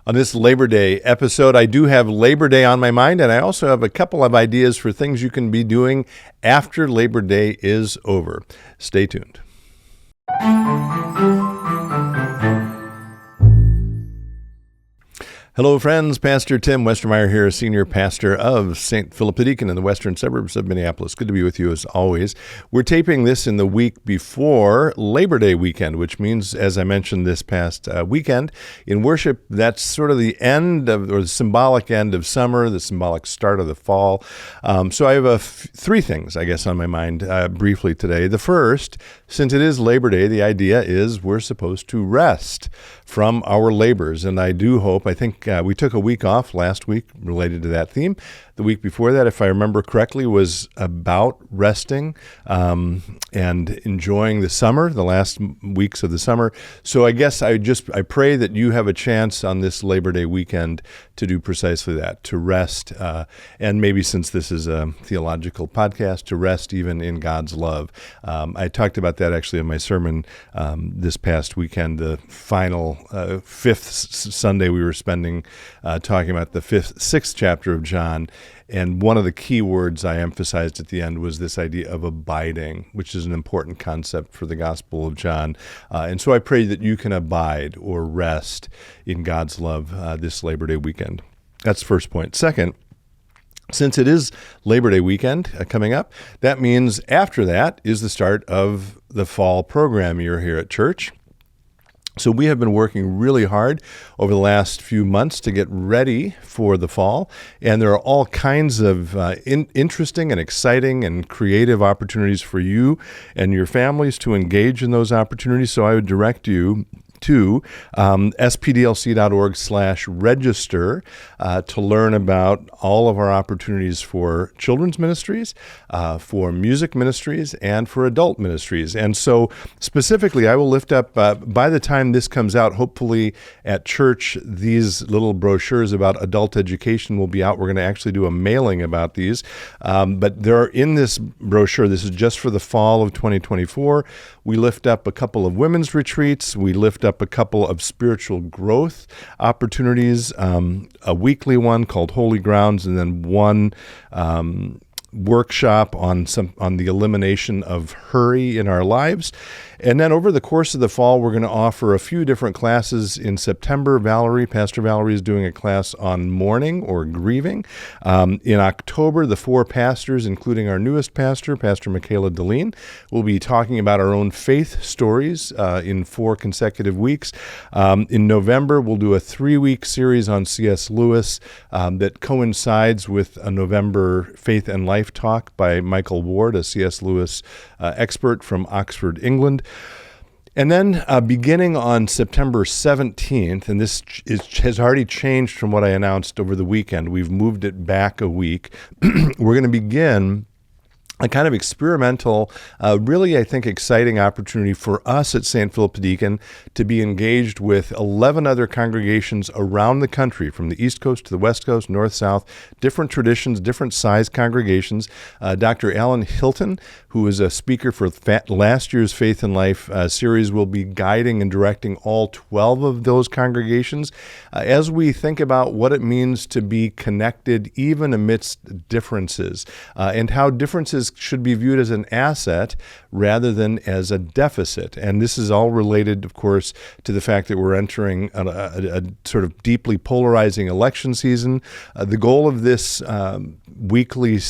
On this Labor Day episode, I do have Labor Day on my mind, and I also have a couple of ideas for things you can be doing after Labor Day is over. Stay tuned. Hello, friends. Pastor Tim Westermeyer here, Senior Pastor of St. Philip the Deacon in the western suburbs of Minneapolis. Good to be with you as always. We're taping this in the week before Labor Day weekend, which means, as I mentioned this past weekend, in worship, that's sort of the end of, or the symbolic end of summer, the symbolic start of the fall. So I have three things, I guess, on my mind briefly today. The first, since it is Labor Day, the idea is we're supposed to rest from our labors. And I think we took a week off last week related to that theme. The week before that, if I remember correctly, was about resting and enjoying the summer, the last weeks of the summer. So I guess I pray that you have a chance on this Labor Day weekend to do precisely that, to rest, and maybe since this is a theological podcast, to rest even in God's love. I talked about that actually in my sermon this past weekend, the final fifth Sunday we were spending talking about the sixth chapter of John. And one of the key words I emphasized at the end was this idea of abiding, which is an important concept for the Gospel of John. And so I pray that you can abide or rest in God's love this Labor Day weekend. That's the first point. Second, since it is Labor Day weekend coming up, that means after that is the start of the fall program year here at church. So we have been working really hard over the last few months to get ready for the fall, and there are all kinds of interesting and exciting and creative opportunities for you and your families to engage in those opportunities. So I would direct you to spdlc.org/register to learn about all of our opportunities for children's ministries, for music ministries, and for adult ministries. And so specifically, I will lift up, by the time this comes out, hopefully at church, these little brochures about adult education will be out. We're going to actually do a mailing about these. But there are in this brochure, this is just for the fall of 2024, we lift up a couple of women's retreats. We lift up a couple of spiritual growth opportunities, a weekly one called Holy Grounds, and then one workshop on the elimination of hurry in our lives. And then over the course of the fall, we're going to offer a few different classes. In September, Pastor Valerie is doing a class on mourning or grieving. In October, the four pastors, including our newest pastor, Pastor Michaela Deline, will be talking about our own faith stories in 4 consecutive weeks. In November, we'll do a 3-week series on C.S. Lewis that coincides with a November Faith and Life talk by Michael Ward, a C.S. Lewis expert from Oxford, England. And then beginning on September 17th, and this has already changed from what I announced over the weekend, we've moved it back a week, we're going to begin a kind of experimental, really, I think, exciting opportunity for us at St. Philip the Deacon to be engaged with 11 other congregations around the country, from the East Coast to the West Coast, North, South, different traditions, different size congregations. Dr. Alan Hilton, who is a speaker for last year's Faith and Life series, will be guiding and directing all 12 of those congregations as we think about what it means to be connected even amidst differences, and how differences should be viewed as an asset rather than as a deficit. And this is all related, of course, to the fact that we're entering a sort of deeply polarizing election season. The goal of these weekly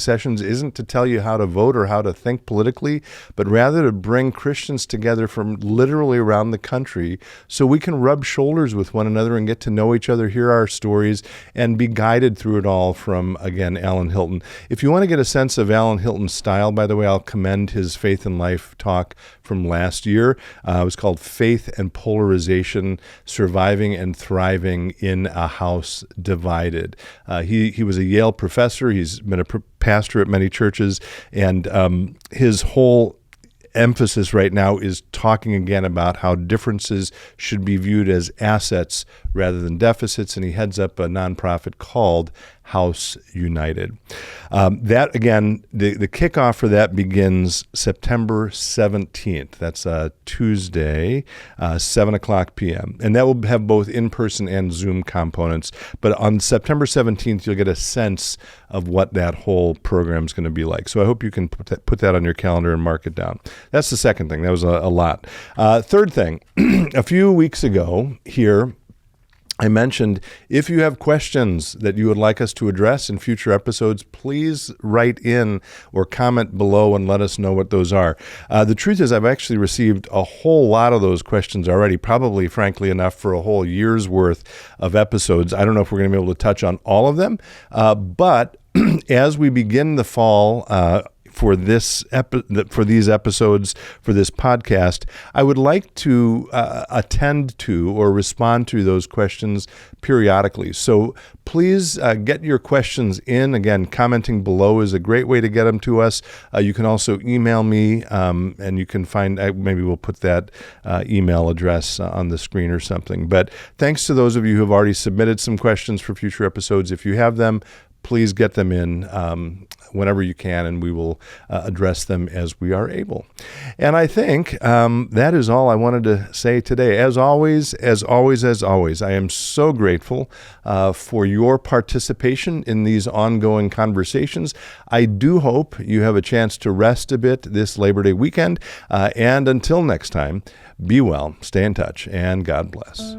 sessions isn't to tell you how to vote or how to think politically, but rather to bring Christians together from literally around the country so we can rub shoulders with one another and get to know each other, hear our stories, and be guided through it all from, again, Alan Hilton. If you want to get a sense of Alan Hilton's style, by the way, I'll commend his Faith and Life talk from last year. It was called Faith and Polarization, Surviving and Thriving in a House Divided. He was a Yale professor. He's been a pastor at many churches, and his whole emphasis right now is talking again about how differences should be viewed as assets rather than deficits, and he heads up a nonprofit called House United. That, again, the kickoff for that begins September 17th. That's a Tuesday, 7 o'clock p.m. And that will have both in-person and Zoom components. But on September 17th, you'll get a sense of what that whole program is going to be like. So I hope you can put that on your calendar and mark it down. That's the second thing. That was a lot. Third thing, a few weeks ago here, I mentioned if you have questions that you would like us to address in future episodes, please write in or comment below and let us know what those are. The truth is I've actually received a whole lot of those questions already, probably, frankly, enough for a whole year's worth of episodes. I don't know if we're going to be able to touch on all of them, but as we begin the fall, for these episodes, for this podcast, I would like to attend to or respond to those questions periodically. So please get your questions in. Again, commenting below is a great way to get them to us. You can also email me, and you can find, maybe we'll put that email address on the screen or something. But thanks to those of you who have already submitted some questions for future episodes. If you have them, please get them in whenever you can, and we will address them as we are able. And I think that is all I wanted to say today. As always, I am so grateful for your participation in these ongoing conversations. I do hope you have a chance to rest a bit this Labor Day weekend. And until next time, be well, stay in touch, and God bless.